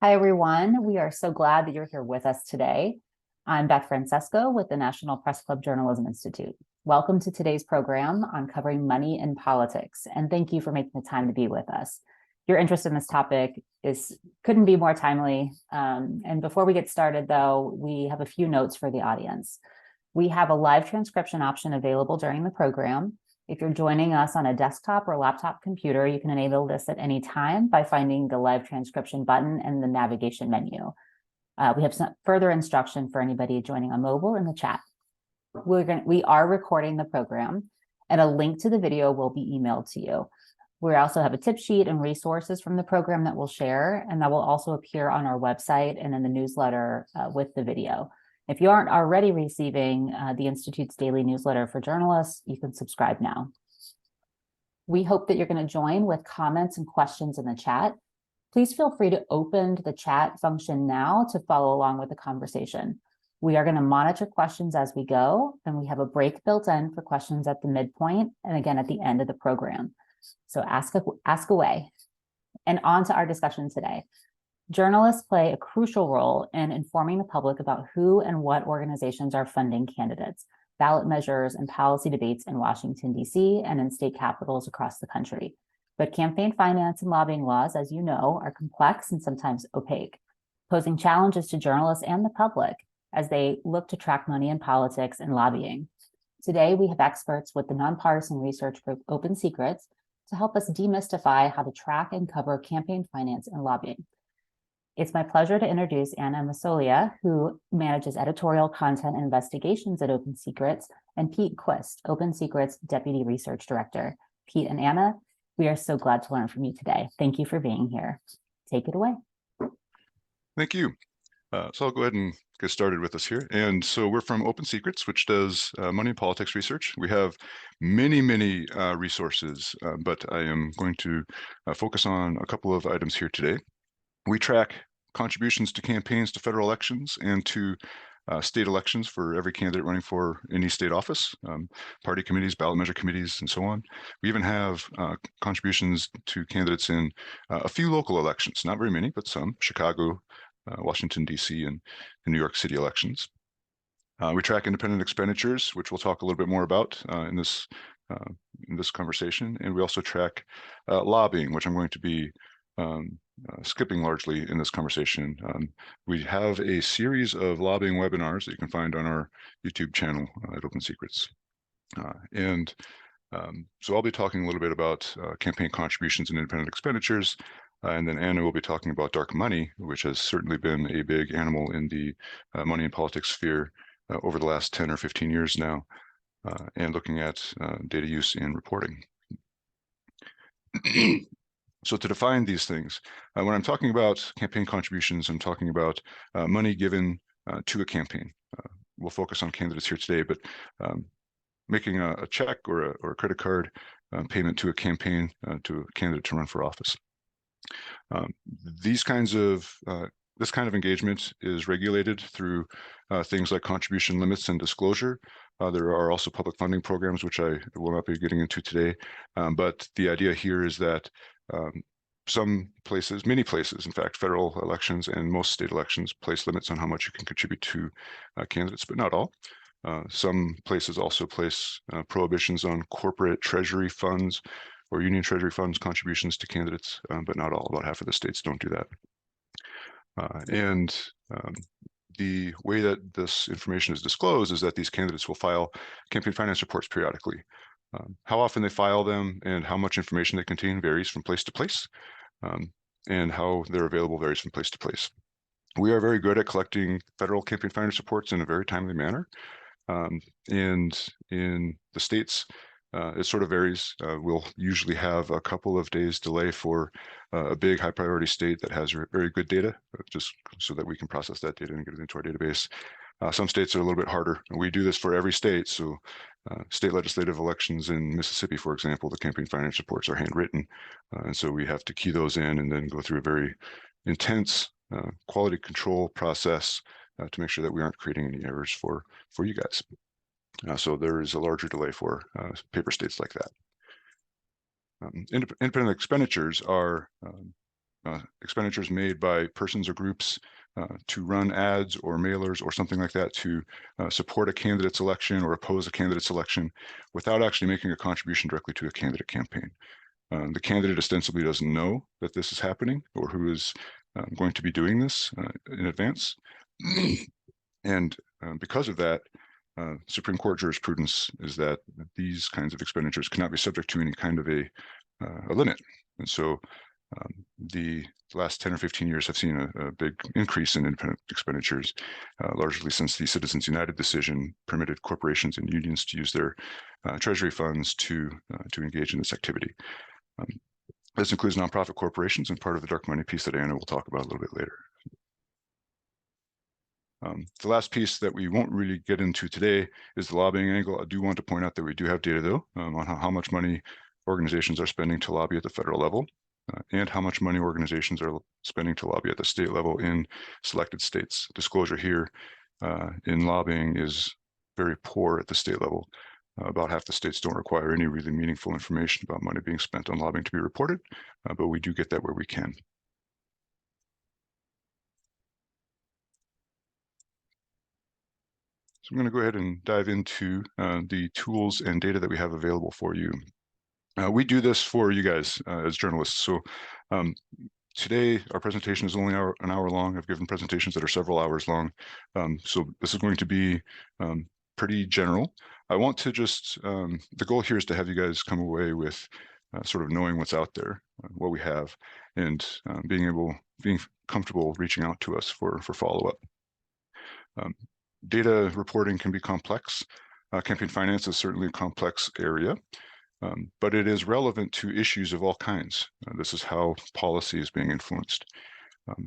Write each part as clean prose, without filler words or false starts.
Hi, everyone. We are so glad that you're here with us today. I'm Beth Francesco with the National Press Club Journalism Institute. Welcome to today's program on covering money in politics, and thank you for making the time to be with us. Your interest in this topic couldn't be more timely. And before we get started, though, we have a few notes for the audience. We have a live transcription option available during the program. If you're joining us on a desktop or laptop computer, you can enable this at any time by finding the live transcription button in the navigation menu. We have some further instruction for anybody joining on mobile in the chat. We are recording the program, and a link to the video will be emailed to you. We also have a tip sheet and resources from the program that we'll share, and that will also appear on our website and in the newsletter with the video. If you aren't already receiving the Institute's daily newsletter for journalists, you can subscribe now. We hope that you're going to join with comments and questions in the chat. Please feel free to open the chat function now to follow along with the conversation. We are going to monitor questions as we go, and we have a break built in for questions at the midpoint and again at the end of the program. So ask away. And on to our discussion today. Journalists play a crucial role in informing the public about who and what organizations are funding candidates, ballot measures, and policy debates in Washington, D.C., and in state capitals across the country. But campaign finance and lobbying laws, as you know, are complex and sometimes opaque, posing challenges to journalists and the public as they look to track money in politics and lobbying. Today, we have experts with the nonpartisan research group OpenSecrets to help us demystify how to track and cover campaign finance and lobbying. It's my pleasure to introduce Anna Massoglia, who manages editorial content and investigations at OpenSecrets, and Pete Quist, OpenSecrets Deputy Research Director. Pete and Anna, we are so glad to learn from you today. Thank you for being here. Take it away. Thank you. So I'll go ahead and get started with this here. And so we're from OpenSecrets, which does money and politics research. We have many resources, but I am going to focus on a couple of items here today. We track contributions to campaigns to federal elections and to state elections for every candidate running for any state office, party committees, ballot measure committees, and so on. We even have contributions to candidates in a few local elections, not very many, but some, Chicago, Washington, D.C., and New York City elections. We track independent expenditures, which we'll talk a little bit more about in this conversation. And we also track lobbying, which I'm going to be skipping largely in this conversation. We have a series of lobbying webinars that you can find on our YouTube channel at OpenSecrets. So I'll be talking a little bit about campaign contributions and independent expenditures, and then Anna will be talking about dark money, which has certainly been a big animal in the money and politics sphere over the last 10 or 15 years now, and looking at data use and reporting. So to define these things, when I'm talking about campaign contributions, I'm talking about money given to a campaign. We'll focus on candidates here today, but making a check or a credit card payment to a campaign, to a candidate to run for office. This kind of engagement is regulated through things like contribution limits and disclosure. There are also public funding programs, which I will not be getting into today. But the idea here is that some places, many places, in fact, federal elections and most state elections place limits on how much you can contribute to candidates, but not all. Some places also place prohibitions on corporate treasury funds or union treasury funds contributions to candidates, but not all. About half of the states don't do that. The way that this information is disclosed is that these candidates will file campaign finance reports periodically. How often they file them and how much information they contain varies from place to place, and how they're available varies from place to place. We are very good at collecting federal campaign finance reports in a very timely manner. And in the states, it sort of varies. We'll usually have a couple of days delay for a big high priority state that has very good data, just so that we can process that data and get it into our database. Some states are a little bit harder. We do this for every state. So state legislative elections in Mississippi, for example, the campaign finance reports are handwritten. And so we have to key those in and then go through a very intense quality control process to make sure that we aren't creating any errors for you guys. So there is a larger delay for paper states like that. Independent expenditures are expenditures made by persons or groups to run ads or mailers or something like that to support a candidate's election or oppose a candidate's election without actually making a contribution directly to a candidate campaign. The candidate ostensibly doesn't know that this is happening or who is going to be doing this in advance. And because of that, Supreme Court jurisprudence is that these kinds of expenditures cannot be subject to any kind of a limit. And so the last 10 or 15 years have seen a big increase in independent expenditures, largely since the Citizens United decision permitted corporations and unions to use their treasury funds to engage in this activity. This includes nonprofit corporations and part of the dark money piece that Anna will talk about a little bit later. The last piece that we won't really get into today is the lobbying angle. I do want to point out that we do have data, though, on how much money organizations are spending to lobby at the federal level and how much money organizations are spending to lobby at the state level in selected states. Disclosure here in lobbying is very poor at the state level. About half the states don't require any really meaningful information about money being spent on lobbying to be reported, but we do get that where we can. So I'm going to go ahead and dive into the tools and data that we have available for you. We do this for you guys as journalists. So today, our presentation is only an hour long. I've given presentations that are several hours long. So this is going to be pretty general. I want to just, the goal here is to have you guys come away with sort of knowing what's out there, what we have, and being comfortable reaching out to us for follow-up. Data reporting can be complex. Campaign finance is certainly a complex area, but it is relevant to issues of all kinds. This is how policy is being influenced.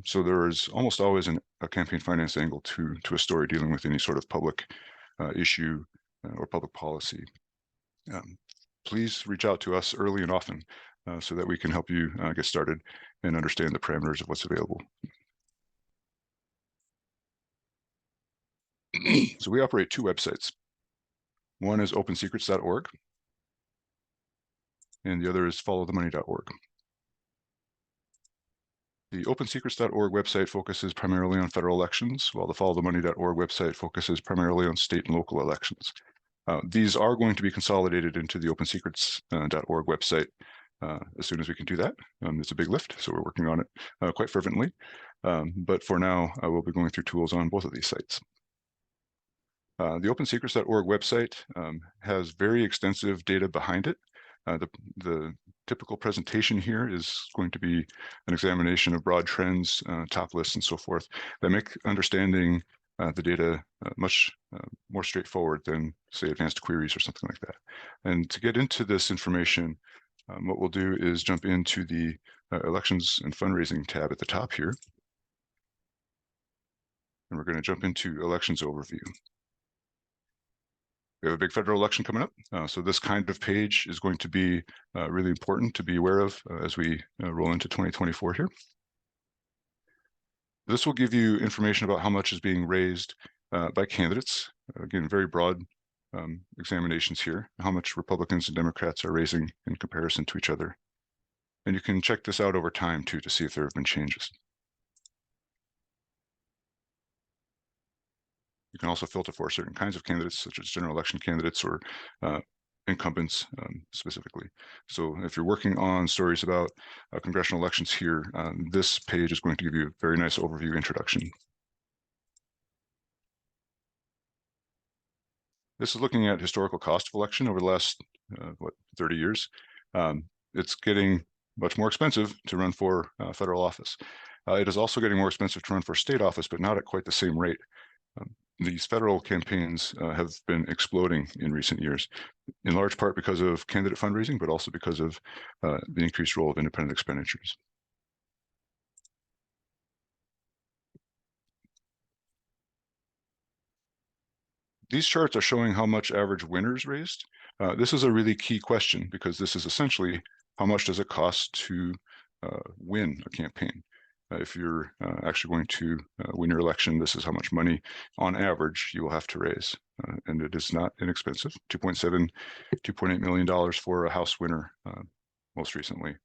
So there is almost always a campaign finance angle to a story dealing with any sort of public issue or public policy. Please reach out to us early and often so that we can help you get started and understand the parameters of what's available. So we operate two websites. One is opensecrets.org, and the other is followthemoney.org. The opensecrets.org website focuses primarily on federal elections, while the followthemoney.org website focuses primarily on state and local elections. These are going to be consolidated into the opensecrets.org website as soon as we can do that. It's a big lift, so we're working on it quite fervently. But for now, I will be going through tools on both of these sites. The opensecrets.org website has very extensive data behind it. The typical presentation here is going to be an examination of broad trends, top lists, and so forth that make understanding the data much more straightforward than, say, advanced queries or something like that. And to get into this information, what we'll do is jump into the elections and fundraising tab at the top here. And we're going to jump into elections overview. We have a big federal election coming up. So this kind of page is going to be really important to be aware of as we roll into 2024 here. This will give you information about how much is being raised by candidates. Again, very broad examinations here, how much Republicans and Democrats are raising in comparison to each other. And you can check this out over time too to see if there have been changes. You can also filter for certain kinds of candidates, such as general election candidates or incumbents specifically. So if you're working on stories about congressional elections here, this page is going to give you a very nice overview introduction. This is looking at historical cost of election over the last, 30 years. It's getting much more expensive to run for federal office. It is also getting more expensive to run for state office, but not at quite the same rate. These federal campaigns have been exploding in recent years, in large part because of candidate fundraising, but also because of the increased role of independent expenditures. These charts are showing how much average winners raised. This is a really key question because this is essentially how much does it cost to win a campaign. If you're actually going to win your election, this is how much money on average you will have to raise. And it is not inexpensive, $2.8 million for a House winner most recently.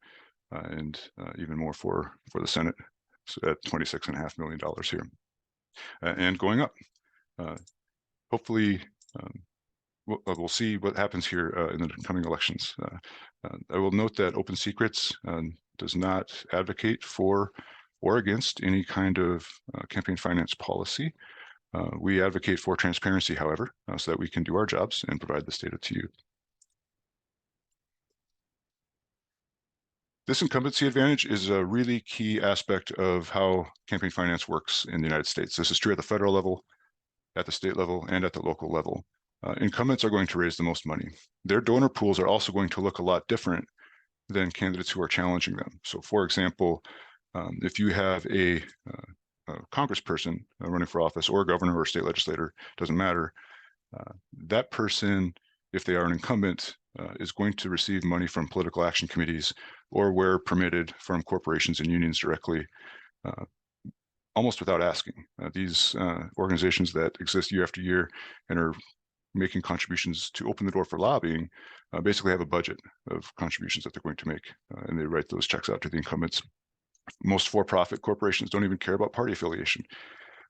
and even more for the Senate, so at $26.5 million here, and going up. Hopefully, we'll see what happens here in the coming elections. I will note that OpenSecrets does not advocate for or against any kind of campaign finance policy. We advocate for transparency, however, so that we can do our jobs and provide this data to you. This incumbency advantage is a really key aspect of how campaign finance works in the United States. This is true at the federal level, at the state level, and at the local level. Incumbents are going to raise the most money. Their donor pools are also going to look a lot different than candidates who are challenging them. So for example, if you have a congressperson running for office, or a governor or state legislator, doesn't matter, that person, if they are an incumbent, is going to receive money from political action committees, or where permitted, from corporations and unions directly, almost without asking. These organizations that exist year after year and are making contributions to open the door for lobbying basically have a budget of contributions that they're going to make, and they write those checks out to the incumbents. Most for-profit corporations don't even care about party affiliation.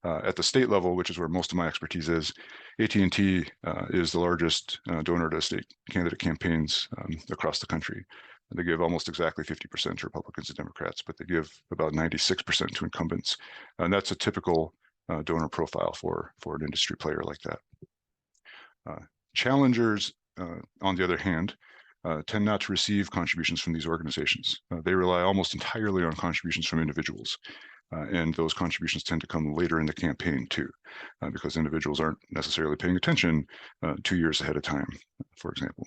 At the state level, which is where most of my expertise is, AT&T is the largest donor to state candidate campaigns across the country. They give almost exactly 50% to Republicans and Democrats, but they give about 96% to incumbents. And that's a typical donor profile for an industry player like that. Challengers, on the other hand, tend not to receive contributions from these organizations. They rely almost entirely on contributions from individuals. And those contributions tend to come later in the campaign too, because individuals aren't necessarily paying attention 2 years ahead of time, for example.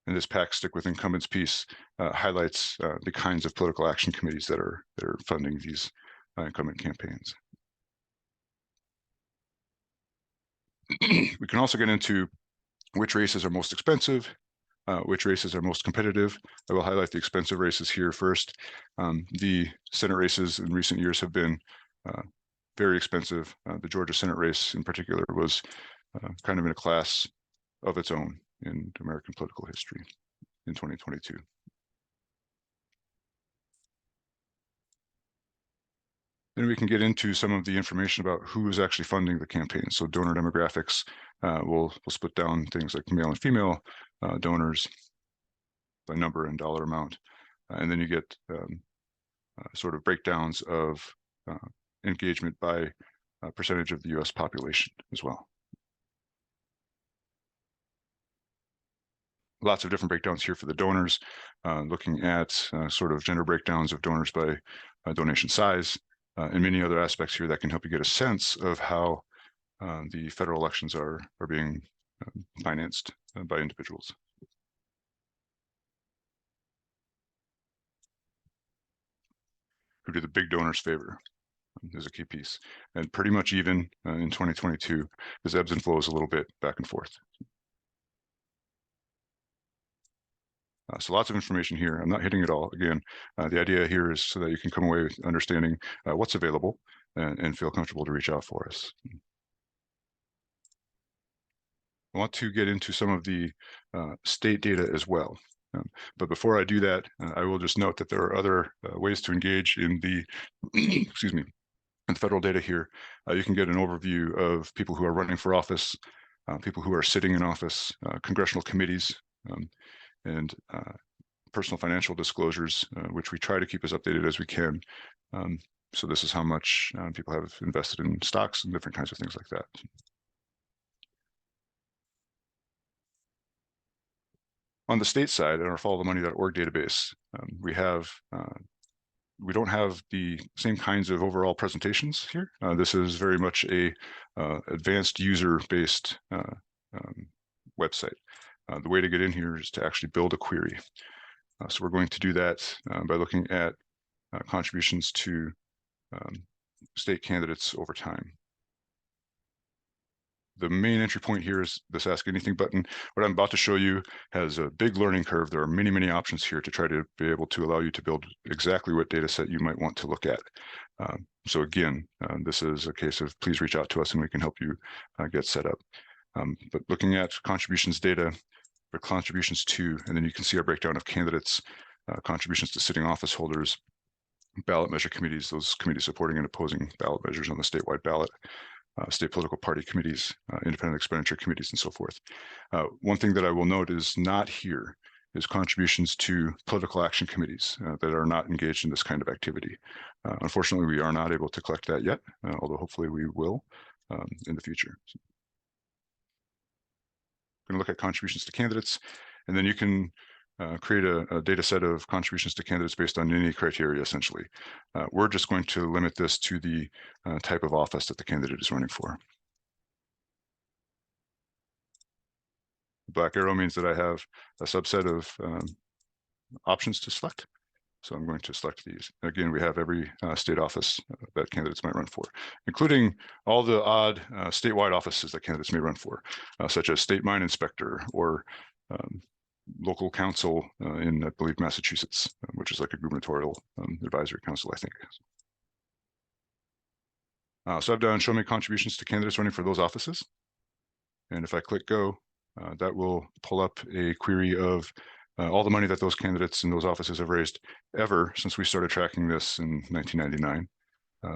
And this PAC Stick with Incumbents piece highlights the kinds of political action committees that are funding these incumbent campaigns. We can also get into which races are most expensive, which races are most competitive. I will highlight the expensive races here first. The Senate races in recent years have been very expensive. The Georgia Senate race in particular was kind of in a class of its own in American political history in 2022. Then we can get into some of the information about who is actually funding the campaign. So donor demographics, we'll split down things like male and female donors by number and dollar amount. And then you get sort of breakdowns of engagement by percentage of the US population as well. Lots of different breakdowns here for the donors, looking at sort of gender breakdowns of donors by donation size, and many other aspects here that can help you get a sense of how the federal elections are being financed by individuals. Who do the big donors favor is a key piece, and pretty much even in 2022, there's ebbs and flows a little bit back and forth. So lots of information here. I'm not hitting it all. Again, the idea here is so that you can come away with understanding what's available and feel comfortable to reach out for us. I want to get into some of the state data as well. But before I do that, I will just note that there are other ways to engage in the, excuse me, in federal data here. You can get an overview of people who are running for office, people who are sitting in office, congressional committees, and personal financial disclosures, which we try to keep as updated as we can. So this is how much people have invested in stocks and different kinds of things like that. On the state side, in our followthemoney.org database, we don't have the same kinds of overall presentations here. This is very much a advanced user-based website. The way to get in here is to actually build a query. So we're going to do that by looking at contributions to state candidates over time. The main entry point here is this Ask Anything button. What I'm about to show you has a big learning curve. There are many, many options here to try to be able to allow you to build exactly what data set you might want to look at. So again, this is a case of please reach out to us and we can help you get set up. But looking at contributions data, their contributions to, and then you can see our breakdown of candidates, contributions to sitting office holders, ballot measure committees, those committees supporting and opposing ballot measures on the statewide ballot, state political party committees, independent expenditure committees, and so forth. One thing that I will note is not here is contributions to political action committees that are not engaged in this kind of activity. Unfortunately, we are not able to collect that yet, although hopefully we will in the future. So we're going to look at contributions to candidates, and then you can create a data set of contributions to candidates based on any criteria, essentially. We're just going to limit this to the type of office that the candidate is running for. The black arrow means that I have a subset of options to select. So I'm going to select these. Again, we have every state office that candidates might run for, including all the odd statewide offices that candidates may run for, such as state mine inspector or local council in, I believe, Massachusetts, which is like a gubernatorial advisory council, I think. So I've done show me contributions to candidates running for those offices. And if I click go, that will pull up a query of all the money that those candidates in those offices have raised ever since we started tracking this in 1999.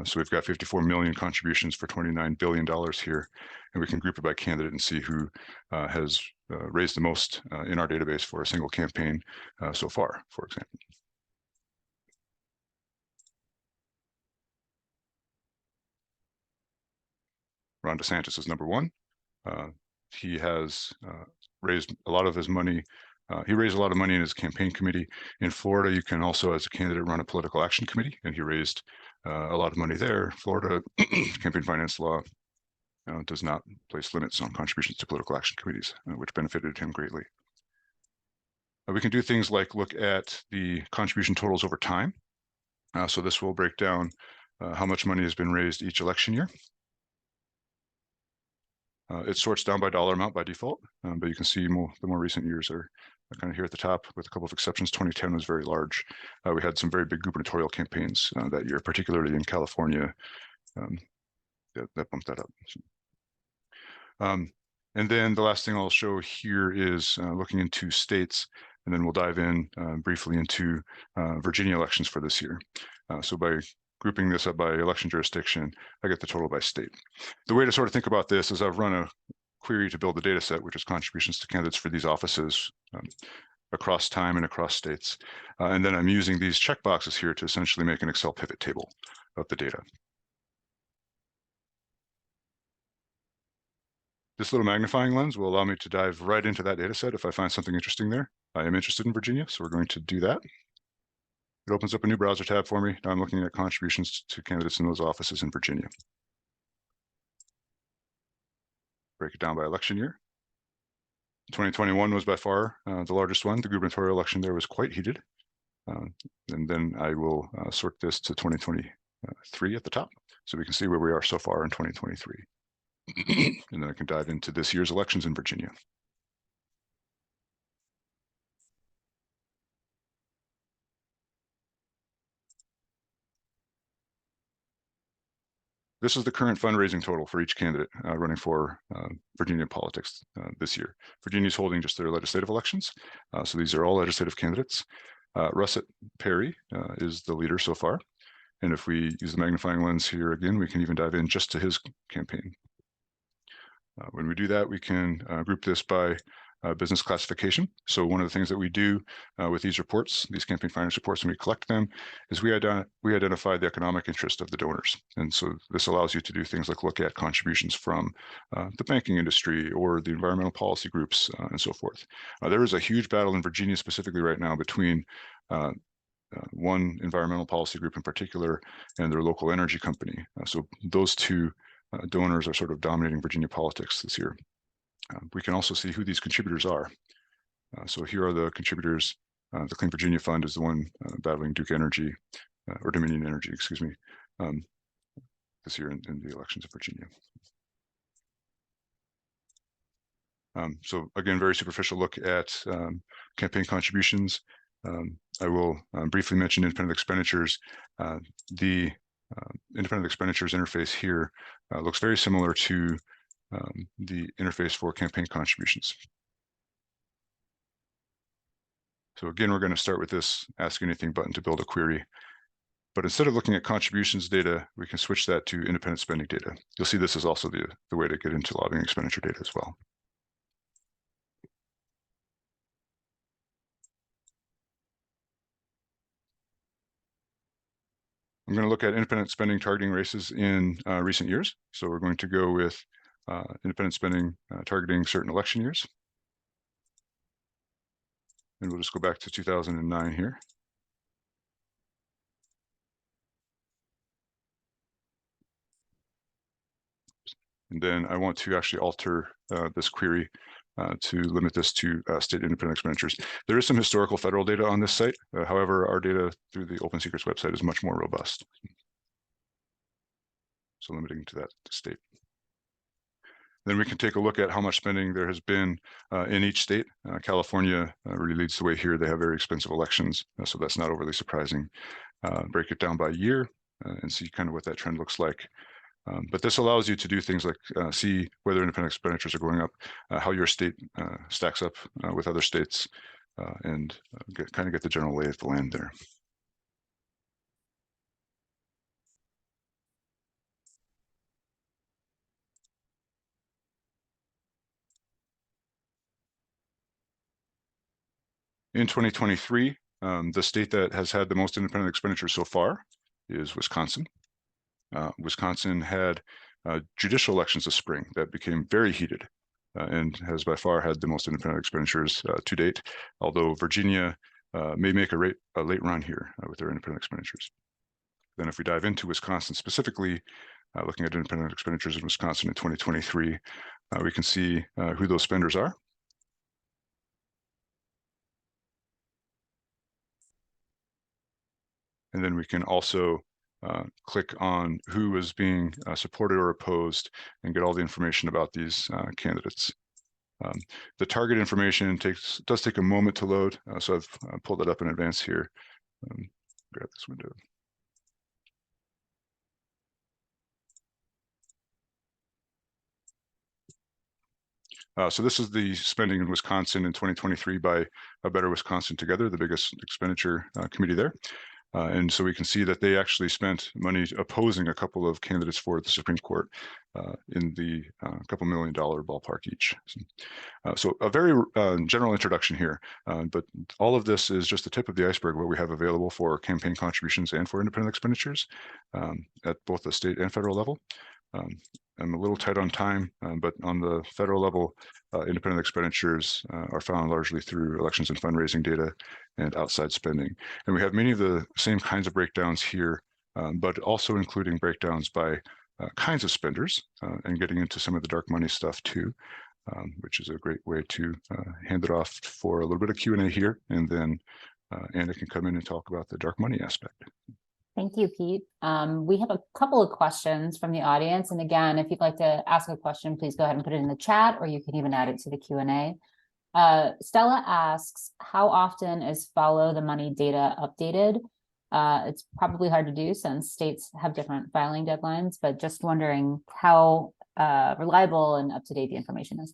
So we've got 54 million contributions for $29 billion here, and we can group it by candidate and see who has raised the most in our database for a single campaign so far, for example. Ron DeSantis is number one. He has raised a lot of his money. He raised a lot of money in his campaign committee. In Florida, you can also, as a candidate, run a political action committee, and he raised a lot of money there. Florida campaign finance law does not place limits on contributions to political action committees, which benefited him greatly. We can do things like look at the contribution totals over time. So this will break down how much money has been raised each election year. It sorts down by dollar amount by default, but you can see the more recent years are kind of here at the top with a couple of exceptions. 2010 was very large. We had some very big gubernatorial campaigns that year, particularly in California. That bumped that up. And then the last thing I'll show here is looking into states, and then we'll dive in briefly into Virginia elections for this year. So by grouping this up by election jurisdiction, I get the total by state. The way to sort of think about this is I've run a query to build the data set, which is contributions to candidates for these offices across time and across states. And then I'm using these checkboxes here to essentially make an Excel pivot table of the data. This little magnifying lens will allow me to dive right into that data set if I find something interesting there. I am interested in Virginia, so we're going to do that. It opens up a new browser tab for me. Now I'm looking at contributions to candidates in those offices in Virginia. Break it down by election year. 2021 was by far the largest one. The gubernatorial election there was quite heated. And then I will sort this to 2023 at the top, so we can see where we are so far in 2023. And then I can dive into this year's elections in Virginia. This is the current fundraising total for each candidate running for Virginia politics this year. Virginia is holding just their legislative elections. So these are all legislative candidates. Russet Perry is the leader so far. And if we use the magnifying lens here again, we can even dive in just to his campaign. When we do that, we can group this by business classification. So one of the things that we do with these reports, these campaign finance reports, when we collect them, is we identify the economic interest of the donors. And so this allows you to do things like look at contributions from the banking industry or the environmental policy groups and so forth. There is a huge battle in Virginia specifically right now between one environmental policy group in particular and their local energy company. So those two donors are sort of dominating Virginia politics this year. We can also see who these contributors are. So here are the contributors. The Clean Virginia Fund is the one battling Duke Energy, or Dominion Energy, excuse me, this year in the elections of Virginia. So again, very superficial look at campaign contributions. I will briefly mention independent expenditures. The independent expenditures interface here looks very similar to the interface for campaign contributions. So again, we're going to start with this Ask Anything button to build a query. But instead of looking at contributions data, we can switch that to independent spending data. You'll see this is also the way to get into lobbying expenditure data as well. I'm going to look at independent spending targeting races in recent years. So we're going to go with independent spending targeting certain election years. And we'll just go back to 2009 here. And then I want to actually alter this query to limit this to state independent expenditures. There is some historical federal data on this site. However, our data through the OpenSecrets website is much more robust. So limiting to that state. Then we can take a look at how much spending there has been in each state. California really leads the way here. They have very expensive elections, so that's not overly surprising. Break it down by year and see kind of what that trend looks like. But this allows you to do things like see whether independent expenditures are going up, how your state stacks up with other states, and kind of get the general lay of the land there. In 2023, the state that has had the most independent expenditures so far is Wisconsin. Wisconsin had judicial elections this spring that became very heated and has by far had the most independent expenditures to date, although Virginia may make a late run here with their independent expenditures. Then if we dive into Wisconsin specifically, looking at independent expenditures in Wisconsin in 2023, we can see who those spenders are. And then we can also click on who is being supported or opposed and get all the information about these candidates. The target information does take a moment to load, so I've pulled it up in advance here. Grab this window. So this is the spending in Wisconsin in 2023 by A Better Wisconsin Together, the biggest expenditure committee there. And so we can see that they actually spent money opposing a couple of candidates for the Supreme Court in the couple $1 million ballpark each. So a very general introduction here, but all of this is just the tip of the iceberg, what we have available for campaign contributions and for independent expenditures at both the state and federal level. I'm a little tight on time, but on the federal level, independent expenditures are found largely through elections and fundraising data and outside spending. And we have many of the same kinds of breakdowns here, but also including breakdowns by kinds of spenders and getting into some of the dark money stuff too, which is a great way to hand it off for a little bit of Q&A here, and then Anna can come in and talk about the dark money aspect. Thank you, Pete. We have a couple of questions from the audience. And again, if you'd like to ask a question, please go ahead and put it in the chat, or you can even add it to the Q&A. Stella asks, how often is follow the money data updated? It's probably hard to do since states have different filing deadlines, but just wondering how reliable and up-to-date the information is.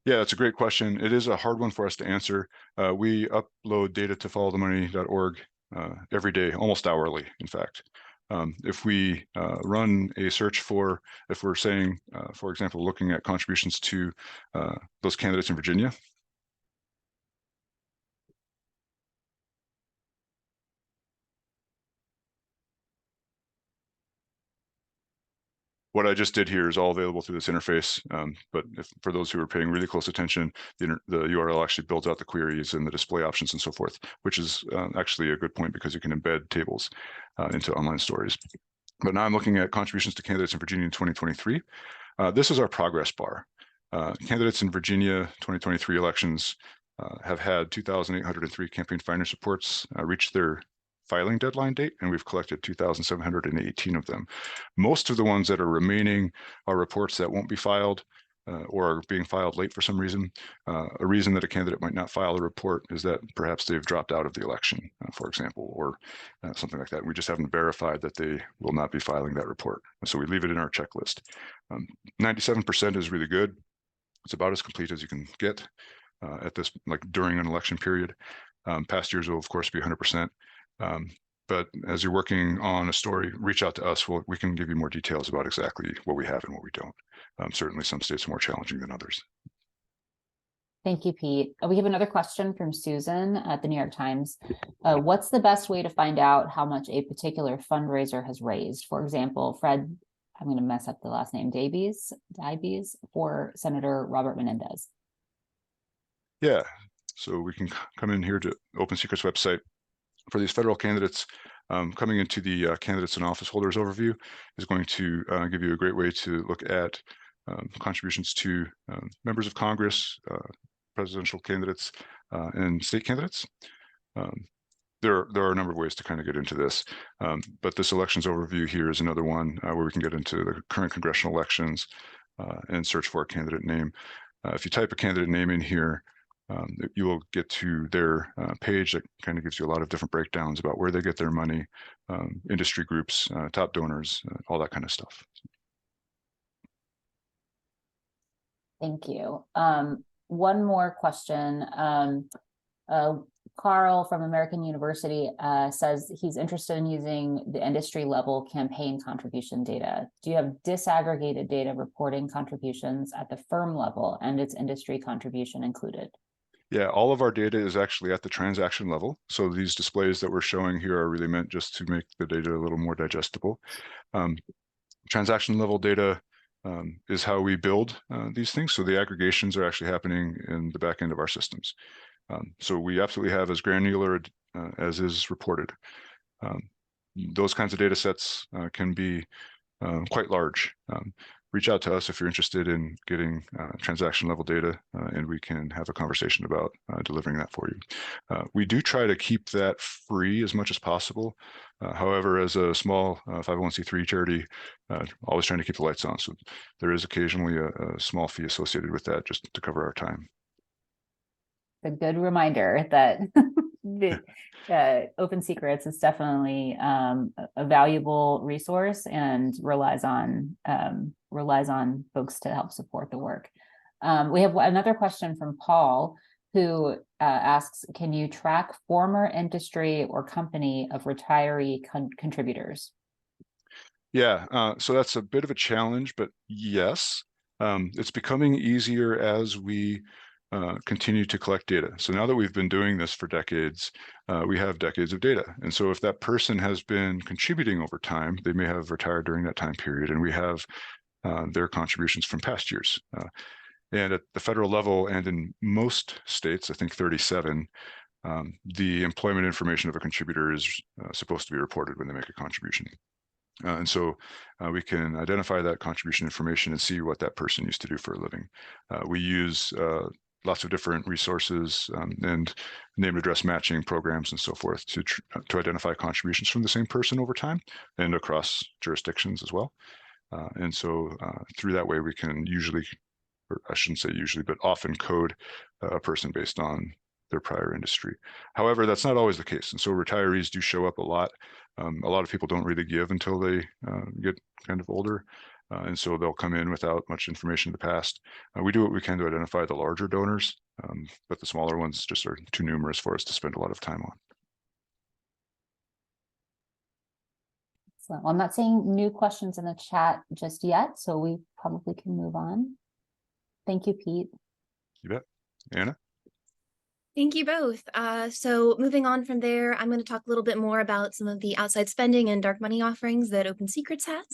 Yeah, that's a great question. It is a hard one for us to answer. We upload data to followthemoney.org every day, almost hourly, in fact. If we run a search for, if we're saying, for example, looking at contributions to those candidates in Virginia, what I just did here is all available through this interface, but for those who are paying really close attention, the URL actually builds out the queries and the display options and so forth, which is actually a good point because you can embed tables into online stories. But now I'm looking at contributions to candidates in Virginia in 2023. This is our progress bar. Candidates in Virginia 2023 elections have had 2,803 campaign finance reports reach their filing deadline date, and we've collected 2,718 of them. Most of the ones that are remaining are reports that won't be filed or are being filed late for some reason. A reason that a candidate might not file a report is that perhaps they've dropped out of the election, for example, or something like that. We just haven't verified that they will not be filing that report. So we leave it in our checklist. 97% is really good. It's about as complete as you can get at this, like during an election period. Past years will, of course, be 100%. But as you're working on a story, reach out to us. We can give you more details about exactly what we have and what we don't. Certainly some states are more challenging than others. Thank you, Pete. We have another question from Susan at the New York Times. What's the best way to find out how much a particular fundraiser has raised? For example, Fred, I'm going to mess up the last name, Davies for Senator Robert Menendez. Yeah, so we can come in here to OpenSecrets website. For these federal candidates, coming into the candidates and office holders overview is going to give you a great way to look at contributions to members of Congress, presidential candidates, and state candidates. There are a number of ways to kind of get into this, but this elections overview here is another one where we can get into the current congressional elections and search for a candidate name. If you type a candidate name in here, you will get to their page that kind of gives you a lot of different breakdowns about where they get their money, industry groups, top donors, all that kind of stuff. Thank you. One more question. Carl from American University says he's interested in using the industry level campaign contribution data. Do you have disaggregated data reporting contributions at the firm level and its industry contribution included? Yeah, all of our data is actually at the transaction level. So these displays that we're showing here are really meant just to make the data a little more digestible. Transaction level data is how we build these things. So the aggregations are actually happening in the back end of our systems. So we absolutely have as granular as is reported. Those kinds of data sets can be quite large. Reach out to us if you're interested in getting transaction level data, and we can have a conversation about delivering that for you. We do try to keep that free as much as possible. However, as a small 501c3 charity, always trying to keep the lights on. So there is occasionally a small fee associated with that just to cover our time. A good reminder that OpenSecrets is definitely a valuable resource and relies on folks to help support the work. We have another question from Paul, who asks, can you track former industry or company of retiree contributors? Yeah, so that's a bit of a challenge, but yes, it's becoming easier as we continue to collect data. So now that we've been doing this for decades, we have decades of data. And so if that person has been contributing over time, they may have retired during that time period, and we have their contributions from past years. And at the federal level and in most states, I think 37, the employment information of a contributor is supposed to be reported when they make a contribution. And so we can identify that contribution information and see what that person used to do for a living. We use lots of different resources and name address matching programs and so forth to identify contributions from the same person over time and across jurisdictions as well. And so through that way, we can usually, or I shouldn't say usually, but often code a person based on their prior industry. However, that's not always the case. And so retirees do show up a lot. A lot of people don't really give until they get kind of older. And so they'll come in without much information in the past. We do what we can to identify the larger donors, but the smaller ones just are too numerous for us to spend a lot of time on. Excellent. Well, I'm not seeing new questions in the chat just yet, so we probably can move on. Thank you, Pete. You bet. Anna? Thank you both. So moving on from there, I'm going to talk a little bit more about some of the outside spending and dark money offerings that OpenSecrets has.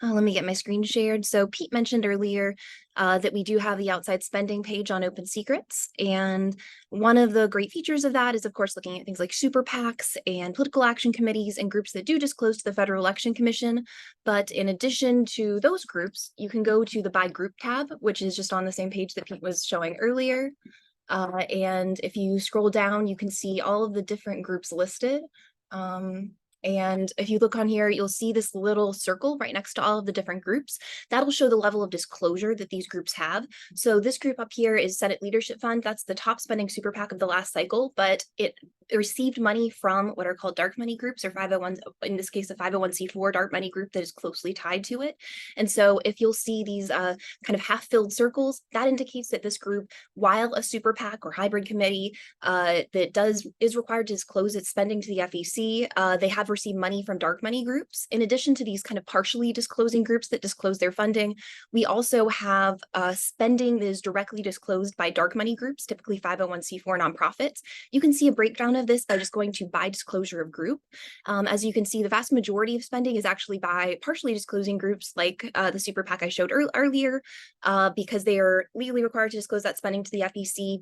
Let me get my screen shared. So Pete mentioned earlier that we do have the outside spending page on OpenSecrets. And one of the great features of that is, of course, looking at things like super PACs and political action committees and groups that do disclose to the Federal Election Commission. But in addition to those groups, you can go to the By Group tab, which is just on the same page that Pete was showing earlier. And if you scroll down, you can see all of the different groups listed. And if you look on here, you'll see this little circle right next to all of the different groups. That'll show the level of disclosure that these groups have. So this group up here is Senate Leadership Fund. That's the top spending super PAC of the last cycle, but it received money from what are called dark money groups, or 501s, in this case, a 501c4 dark money group that is closely tied to it. And so if you'll see these kind of half-filled circles, that indicates that this group, while a super PAC or hybrid committee that is required to disclose its spending to the FEC, they have received money from dark money groups. In addition to these kind of partially disclosing groups that disclose their funding, we also have spending that is directly disclosed by dark money groups, typically 501c4 nonprofits. You can see a breakdown of this by just going to by disclosure of group. As you can see, the vast majority of spending is actually by partially disclosing groups like the super PAC I showed earlier, because they are legally required to disclose that spending to the FEC,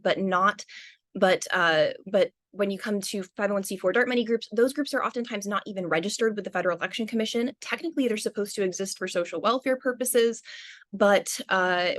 but when you come to 501c4 dark money groups, those groups are oftentimes not even registered with the Federal Election Commission. Technically, they're supposed to exist for social welfare purposes, but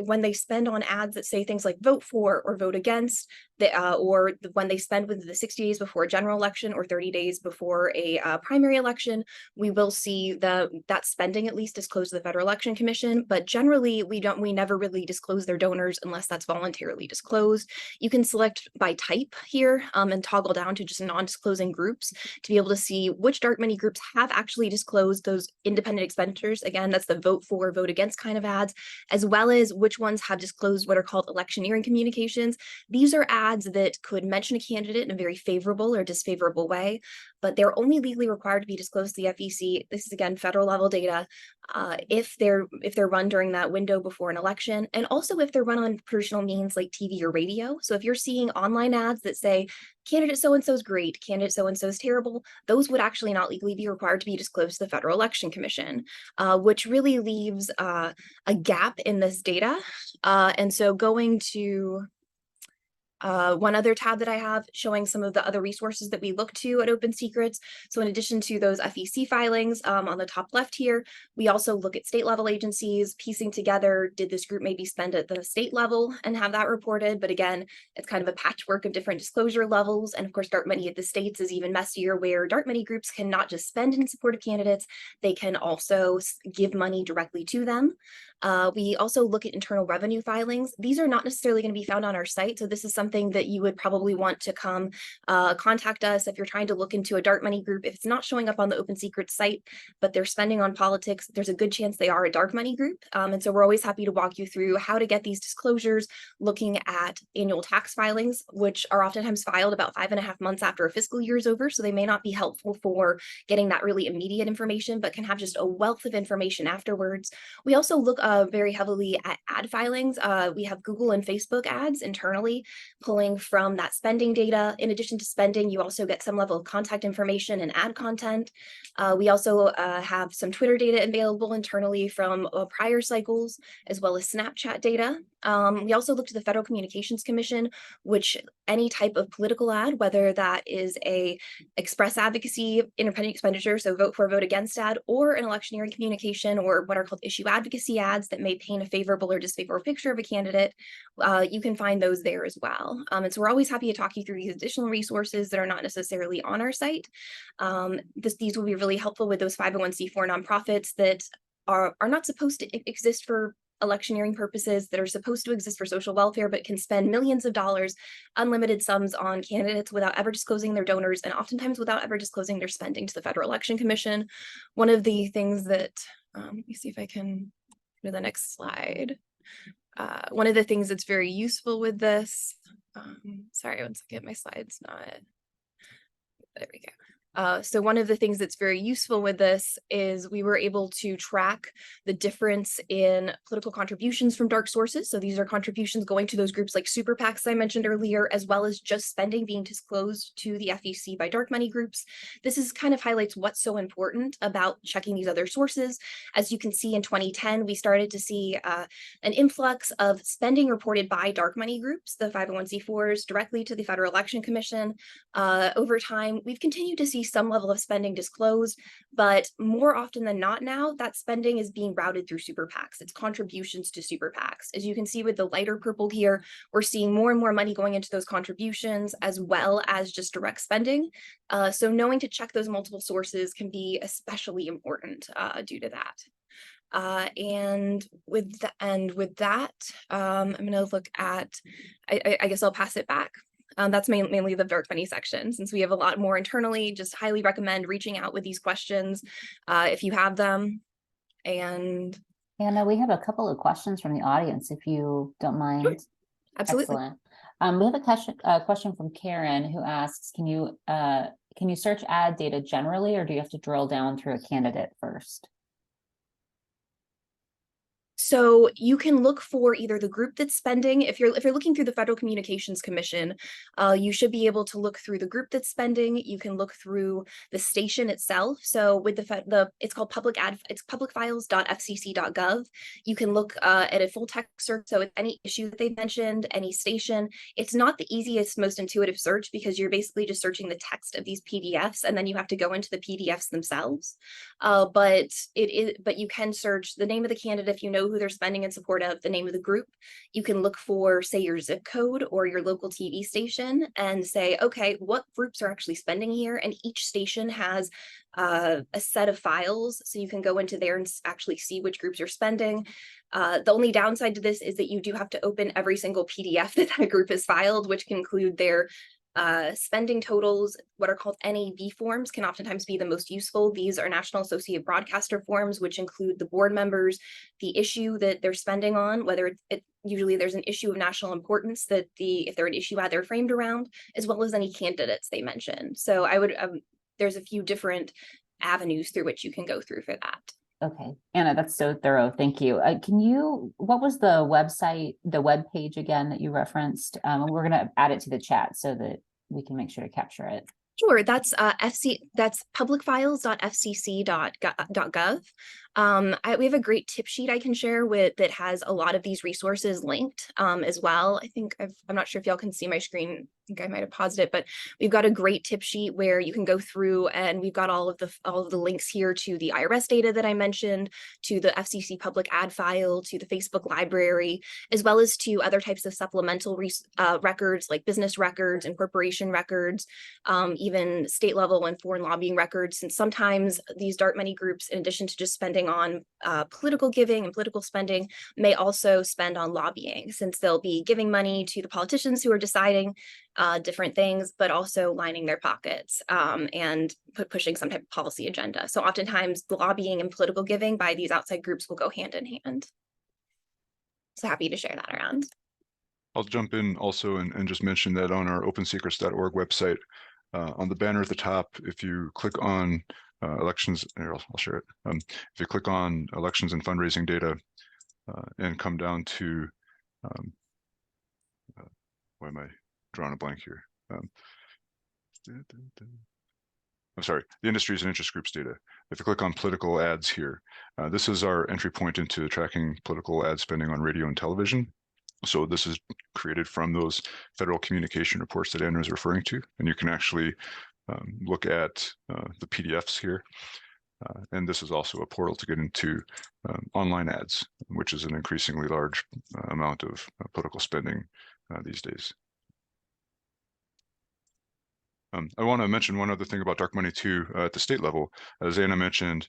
when they spend on ads that say things like vote for or vote against, when they spend within the 60 days before a general election or 30 days before a primary election, we will see that spending at least disclosed to the Federal Election Commission. But generally, we never really disclose their donors unless that's voluntarily disclosed. You can select by type here and toggle down to just non-disclosing groups to be able to see which dark money groups have actually disclosed those independent expenditures. Again, that's the vote for, vote against kind of ads, as well as which ones have disclosed what are called electioneering communications. These are ads that could mention a candidate in a very favorable or disfavorable way, but they're only legally required to be disclosed to the FEC. This is, again, federal level data, if they're run during that window before an election, and also if they're run on traditional means like TV or radio. So if you're seeing online ads that say candidate so-and-so is great, candidate so-and-so is terrible, those would actually not legally be required to be disclosed to the Federal Election Commission, which really leaves a gap in this data. And so going to one other tab that I have showing some of the other resources that we look to at OpenSecrets. So in addition to those FEC filings on the top left here, we also look at state level agencies, piecing together, did this group maybe spend at the state level and have that reported? But again, it's kind of a patchwork of different disclosure levels. And of course, dark money at the states is even messier, where dark money groups can not just spend in support of candidates, they can also give money directly to them. We also look at internal revenue filings. These are not necessarily going to be found on our site. So this is something that you would probably want to come contact us if you're trying to look into a dark money group. If it's not showing up on the OpenSecrets site, but they're spending on politics, there's a good chance they are a dark money group. And so we're always happy to walk you through how to get these disclosures, looking at annual tax filings, which are oftentimes filed about 5.5 months after a fiscal year is over. So they may not be helpful for getting that really immediate information, but can have just a wealth of information afterwards. We also look very heavily at ad filings. We have Google and Facebook ads internally pulling from that spending data. In addition to spending, you also get some level of contact information and ad content. We also have some Twitter data available internally from prior cycles, as well as Snapchat data. We also look to the Federal Communications Commission, which any type of political ad, whether that is a express advocacy, independent expenditure, so vote for, vote against ad, or an electioneering communication, or what are called issue advocacy ads that may paint a favorable or disfavorable picture of a candidate, you can find those there as well. And so we're always happy to talk you through these additional resources that are not necessarily on our site. These will be really helpful with those 501c4 nonprofits that are not supposed to exist for electioneering purposes, that are supposed to exist for social welfare, but can spend millions of dollars, unlimited sums on candidates without ever disclosing their donors, and oftentimes without ever disclosing their spending to the Federal Election Commission. One of the things that, let me see if I can go to the next slide. One of the things that's very useful with this, sorry, one second, my slide's not, there we go. So one of the things that's very useful with this is we were able to track the difference in political contributions from dark sources. So these are contributions going to those groups like super PACs I mentioned earlier, as well as just spending being disclosed to the FEC by dark money groups. This is kind of highlights what's so important about checking these other sources. As you can see, in 2010, we started to see an influx of spending reported by dark money groups, the 501c4s, directly to the Federal Election Commission. Over time, we've continued to see see some level of spending disclosed, but more often than not now, that spending is being routed through super PACs. It's contributions to super PACs. As you can see with the lighter purple here, we're seeing more and more money going into those contributions as well as just direct spending. So knowing to check those multiple sources can be especially important due to that. And with that, I'm going to look at, I guess I'll pass it back. That's mainly the dark money section. Since we have a lot more internally, just highly recommend reaching out with these questions if you have them. And Anna, we have a couple of questions from the audience, if you don't mind. Sure. Absolutely. Excellent. We have a question from Karen who asks, can you search ad data generally, or do you have to drill down through a candidate first? So you can look for either the group that's spending. If you're looking through the Federal Communications Commission, you should be able to look through the group that's spending. You can look through the station itself. So with it's called it's publicfiles.fcc.gov. You can look at a full text search. So it's any issue that they've mentioned, any station. It's not the easiest, most intuitive search because you're basically just searching the text of these PDFs, and then you have to go into the PDFs themselves. But you can search the name of the candidate if you know who they're spending in support of, the name of the group. You can look for, say, your zip code or your local TV station and say, okay, what groups are actually spending here? And each station has a set of files, so you can go into there and actually see which groups are spending. The only downside to this is that you do have to open every single PDF that group has filed, which can include their spending totals. What are called NAB forms can oftentimes be the most useful. These are National Associate Broadcaster forms, which include the board members, the issue that they're spending on, whether usually there's an issue of national importance that if they're an issue they're framed around, as well as any candidates they mention. So I would, there's a few different avenues through which you can go through for that. Okay, Anna, that's so thorough. Thank you. What was the website, the web page again that you referenced? We're going to add it to the chat so that we can make sure to capture it. Sure, that's that's publicfiles.fcc.gov. We have a great tip sheet I can share that has a lot of these resources linked as well. I think I'm not sure if y'all can see my screen. I think I might have paused it, but we've got a great tip sheet where you can go through, and we've got all of the links here to the IRS data that I mentioned, to the FCC public ad file, to the Facebook library, as well as to other types of supplemental records like business records and corporation records, even state level and foreign lobbying records. Since sometimes these dark money groups, in addition to just spending on political giving and political spending, may also spend on lobbying, since they'll be giving money to the politicians who are deciding different things, but also lining their pockets and pushing some type of policy agenda. So oftentimes the lobbying and political giving by these outside groups will go hand in hand. So happy to share that around. I'll jump in also and just mention that on our opensecrets.org website, on the banner at the top, if you click on elections, I'll share it. If you click on elections and fundraising data and come down to, why am I drawing a blank here? I'm sorry, the industries and interest groups data. If you click on political ads here, this is our entry point into tracking political ad spending on radio and television. So this is created from those federal communication reports that Andrew is referring to, and you can actually look at the PDFs here. And this is also a portal to get into online ads, which is an increasingly large amount of political spending these days. I want to mention one other thing about dark money too at the state level. As Anna mentioned,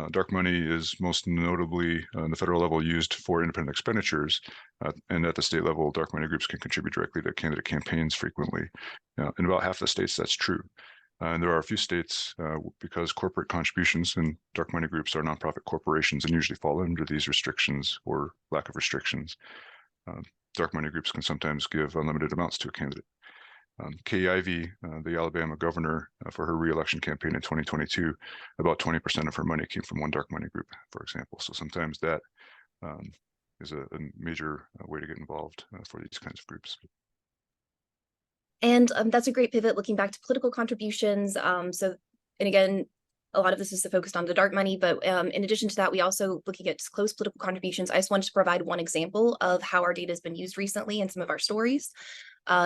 dark money is most notably on the federal level used for independent expenditures, and at the state level, dark money groups can contribute directly to candidate campaigns frequently. In about half the states, that's true. And there are a few states, because corporate contributions and dark money groups are nonprofit corporations and usually fall under these restrictions or lack of restrictions. Dark money groups can sometimes give unlimited amounts to a candidate. Kay Ivey, the Alabama governor, for her re-election campaign in 2022, about 20% of her money came from one dark money group, for example. So sometimes that is a major way to get involved for these kinds of groups. And that's a great pivot, looking back to political contributions. And again, a lot of this is focused on the dark money, but in addition to that, we also looking at disclosed political contributions. I just wanted to provide one example of how our data has been used recently in some of our stories.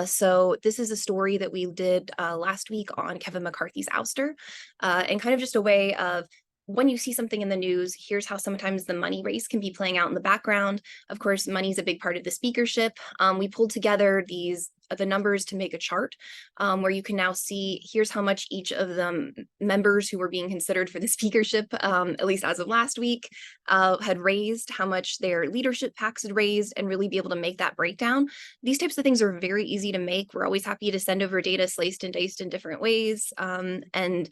So this is a story that we did last week on Kevin McCarthy's ouster, and kind of just a way of, when you see something in the news, here's how sometimes the money race can be playing out in the background. Of course, money is a big part of the speakership. We pulled together the numbers to make a chart where you can now see here's how much each of the members who were being considered for the speakership, at least as of last week, had raised, how much their leadership PACs had raised, and really be able to make that breakdown. These types of things are very easy to make. We're always happy to send over data sliced and diced in different ways, and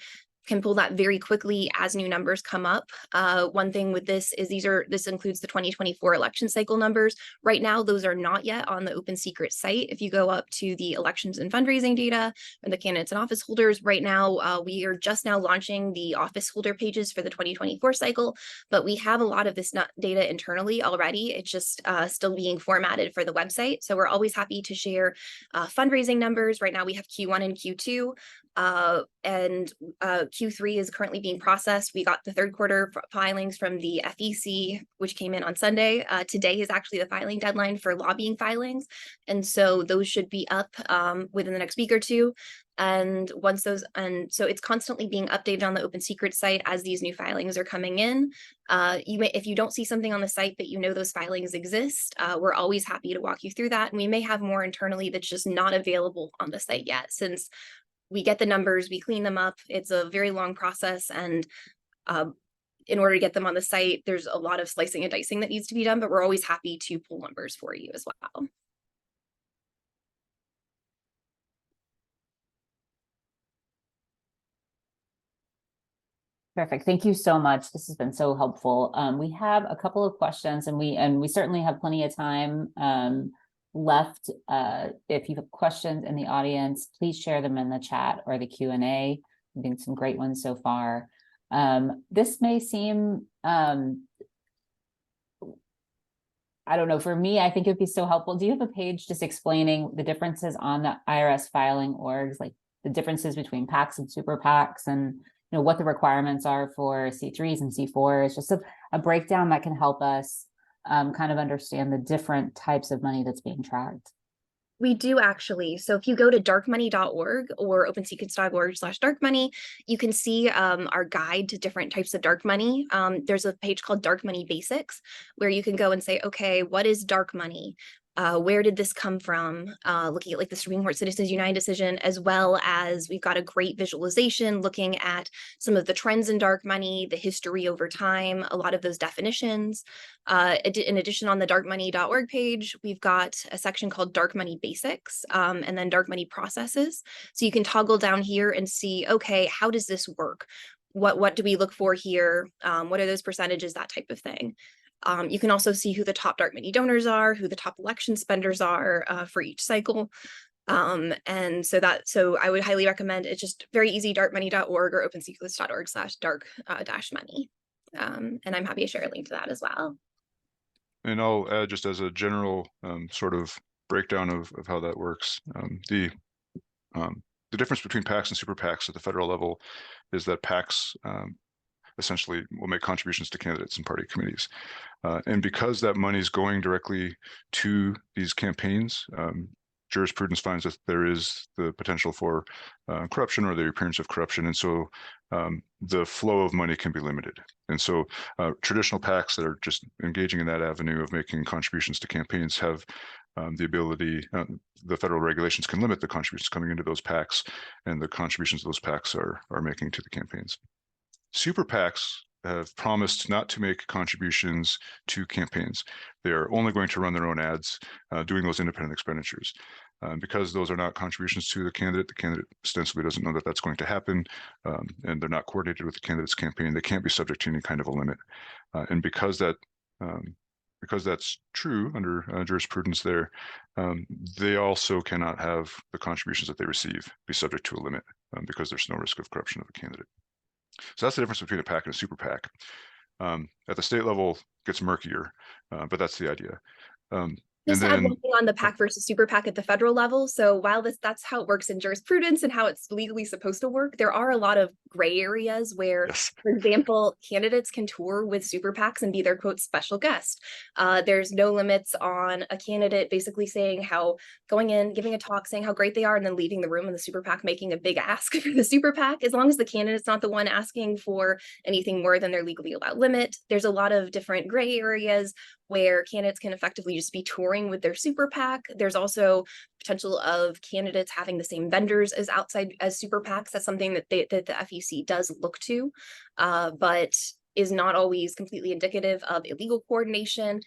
can pull that very quickly as new numbers come up. One thing with this is this includes the 2024 election cycle numbers. Right now, those are not yet on the OpenSecrets site. If you go up to the elections and fundraising data or the candidates and office holders, right now, we are just now launching the office holder pages for the 2024 cycle, but we have a lot of this data internally already. It's just still being formatted for the website. So we're always happy to share fundraising numbers. Right now, we have Q1 and Q2. And Q3 is currently being processed. We got the third quarter filings from the FEC, which came in on Sunday. Today is actually the filing deadline for lobbying filings. And so those should be up within the next week or two. And so it's constantly being updated on the OpenSecrets site as these new filings are coming in. If you don't see something on the site, but you know those filings exist, we're always happy to walk you through that. And we may have more internally that's just not available on the site yet, since we get the numbers, we clean them up. It's a very long process. And in order to get them on the site, there's a lot of slicing and dicing that needs to be done, but we're always happy to pull numbers for you as well. Perfect. Thank you so much. This has been so helpful. We have a couple of questions, and we certainly have plenty of time left. If you have questions in the audience, please share them in the chat or the Q&A. I think some great ones so far. This may seem, I don't know, for me, I think it'd be so helpful. Do you have a page just explaining the differences on the IRS filing orgs, like the differences between PACs and super PACs, and what the requirements are for C3s and C4s, just a breakdown that can help us kind of understand the different types of money that's being tracked? We do actually. So if you go to darkmoney.org or opensecrets.org/darkmoney, you can see our guide to different types of dark money. There's a page called Dark Money Basics, where you can go and say, okay, what is dark money? Where did this come from? Looking at like the Supreme Court Citizens United decision, as well as we've got a great visualization looking at some of the trends in dark money, the history over time, a lot of those definitions. In addition, on the darkmoney.org page, we've got a section called Dark Money Basics, and then Dark Money Processes. So you can toggle down here and see, okay, how does this work? What do we look for here? What are those percentages, that type of thing. You can also see who the top dark money donors are, who the top election spenders are for each cycle. And so I would highly recommend, it's just very easy, darkmoney.org or opensecrets.org/dark-money. And I'm happy to share a link to that as well. And I'll add, just as a general sort of breakdown of how that works, the difference between PACs and super PACs at the federal level is that PACs essentially will make contributions to candidates and party committees. And because that money is going directly to these campaigns, jurisprudence finds that there is the potential for corruption or the appearance of corruption. And so the flow of money can be limited. And so traditional PACs that are just engaging in that avenue of making contributions to campaigns have the ability, the federal regulations can limit the contributions coming into those PACs and the contributions those PACs are making to the campaigns. Super PACs have promised not to make contributions to campaigns. They are only going to run their own ads, doing those independent expenditures. Because those are not contributions to the candidate ostensibly doesn't know that that's going to happen, and they're not coordinated with the candidate's campaign. They can't be subject to any kind of a limit. And because that's true under jurisprudence there, they also cannot have the contributions that they receive be subject to a limit because there's no risk of corruption of the candidate. So that's the difference between a PAC and a super PAC. At the state level, it gets murkier, but that's the idea. Just And to add then, one thing on the PAC versus super PAC at the federal level. So while that's how it works in jurisprudence and how it's legally supposed to work, there are a lot of gray areas where, yes, for example, candidates can tour with super PACs and be their quote special guest. There's no limits on a candidate basically saying how going in, giving a talk, saying how great they are, and then leaving the room and the super PAC making a big ask for the super PAC, as long as the candidate's not the one asking for anything more than their legally allowed limit. There's a lot of different gray areas where candidates can effectively just be touring with their super PAC. There's also potential of candidates having the same vendors as super PACs. That's something that the FEC does look to, but is not always completely indicative of illegal coordination.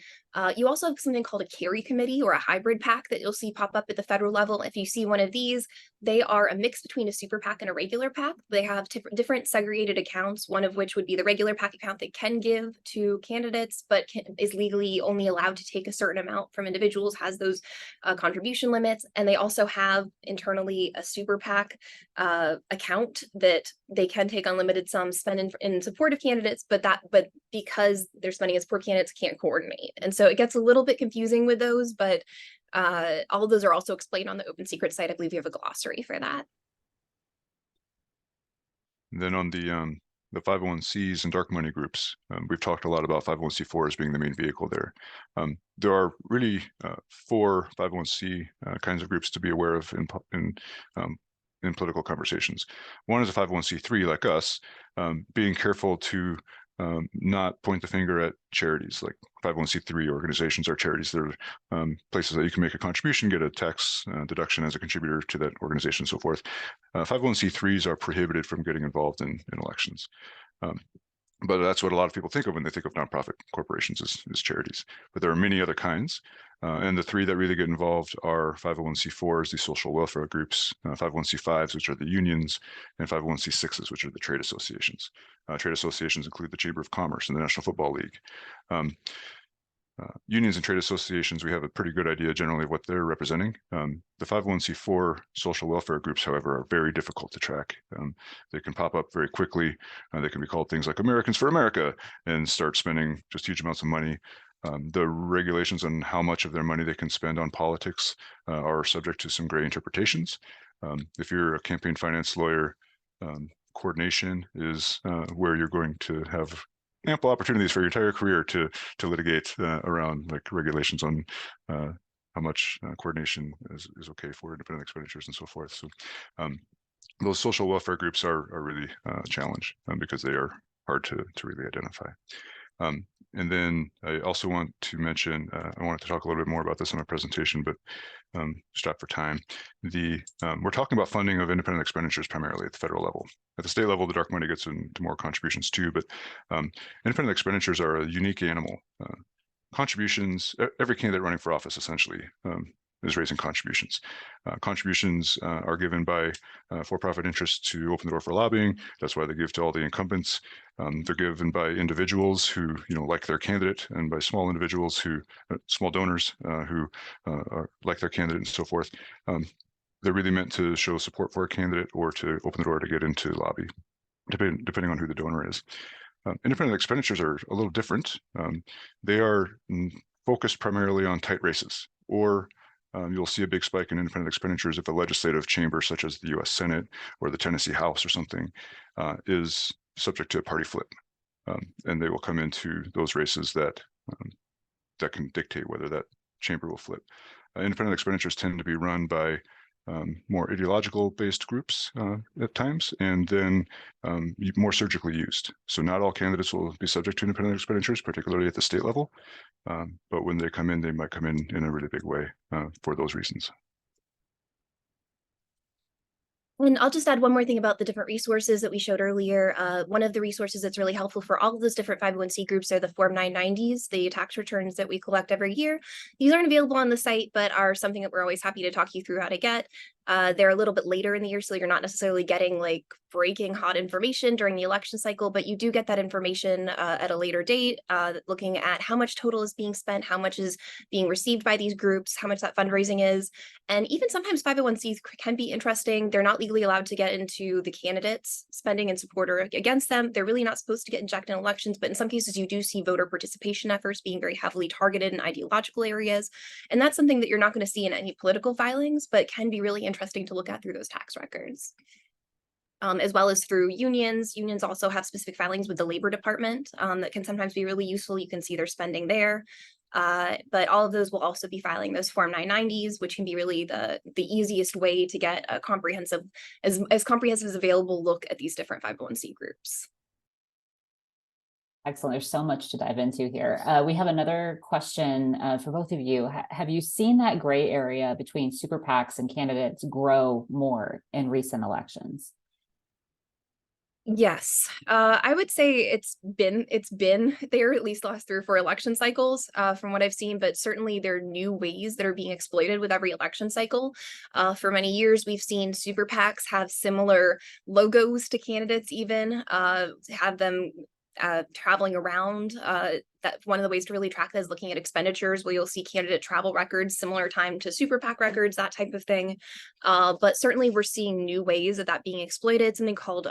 You also have something called a carry committee or a hybrid PAC that you'll see pop up at the federal level. If you see one of these, they are a mix between a super PAC and a regular PAC. They have different segregated accounts, one of which would be the regular PAC account that can give to candidates, but is legally only allowed to take a certain amount from individuals, has those contribution limits. And they also have internally a super PAC account that they can take unlimited sums, spend in support of candidates, but because they're spending as poor candidates, can't coordinate. And so it gets a little bit confusing with those, but all of those are also explained on the OpenSecrets site. I believe you have a glossary for that. then on the 501Cs and dark money groups, we've talked a lot about 501C4 being the main vehicle there. There are really 4 501C kinds of groups to be aware of in political conversations. One is a 501C3 like us, being careful to not point the finger at charities. Like 501c3 organizations are charities. They're places that you can make a contribution, get a tax deduction as a contributor to that organization, and so forth. 501c3s are prohibited from getting involved in elections. But that's what a lot of people think of when they think of nonprofit corporations as charities. But there are many other kinds. And the 3 that really get involved are 501c4s, the social welfare groups, 501c5s, which are the unions, and 501c6s, which are the trade associations. Trade associations include the Chamber of Commerce and the National Football League. Unions and trade associations, we have a pretty good idea generally of what they're representing. The 501c4 social welfare groups, however, are very difficult to track. They can pop up very quickly. They can be called things like Americans for America and start spending just huge amounts of money. The regulations on how much of their money they can spend on politics are subject to some gray interpretations. If you're a campaign finance lawyer, coordination is where you're going to have ample opportunities for your entire career to litigate around like regulations on how much coordination is okay for independent expenditures and so forth. So those social welfare groups are really a challenge because they are hard to really identify. And then I also want to mention, I wanted to talk a little bit more about this in my presentation, but stop for time. We're talking about funding of independent expenditures primarily at the federal level. At the state level, the dark money gets into more contributions too, but independent expenditures are a unique animal. Contributions, every candidate running for office essentially is raising contributions. Contributions are given by for-profit interests to open the door for lobbying. That's why they give to all the incumbents. They're given by individuals who like their candidate, and by small individuals who, small donors who like their candidate and so forth. They're really meant to show support for a candidate or to open the door to get into lobby, depending on who the donor is. Independent expenditures are a little different. They are focused primarily on tight races, or you'll see a big spike in independent expenditures if a legislative chamber, such as the U.S. Senate or the Tennessee House or something, is subject to a party flip. And they will come into those races that can dictate whether that chamber will flip. Independent expenditures tend to be run by more ideological-based groups at times, and then more surgically used. So not all candidates will be subject to independent expenditures, particularly at the state level. But when they come in, they might come in a really big way for those reasons. And I'll just add one more thing about the different resources that we showed earlier. One of the resources that's really helpful for all of those different 501c groups are the Form 990s, the tax returns that we collect every year. These aren't available on the site, but are something that we're always happy to talk you through how to get. They're a little bit later in the year, so you're not necessarily getting like breaking hot information during the election cycle, but you do get that information at a later date, looking at how much total is being spent, how much is being received by these groups, how much that fundraising is. And even sometimes 501c can be interesting. They're not legally allowed to get into the candidates' spending and support or against them. They're really not supposed to get injected in elections, but in some cases you do see voter participation efforts being very heavily targeted in ideological areas. And that's something that you're not going to see in any political filings, but can be really interesting to look at through those tax records. As well as through unions. Unions also have specific filings with the Labor Department that can sometimes be really useful. You can see their spending there. But all of those will also be filing those Form 990s, which can be really the easiest way to get a comprehensive, as comprehensive as available look at these different 501c groups. Excellent. There's so much to dive into here. We have another question for both of you. Have you seen that gray area between super PACs and candidates grow more in recent elections? Yes, I would say it's been there at least the last 3 or 4 election cycles, from what I've seen, but certainly there are new ways that are being exploited with every election cycle. For many years, we've seen super PACs have similar logos to candidates, even have them traveling around. That one of the ways to really track that is looking at expenditures, where you'll see candidate travel records, similar time to super PAC records, that type of thing. But certainly we're seeing new ways of that being exploited, something called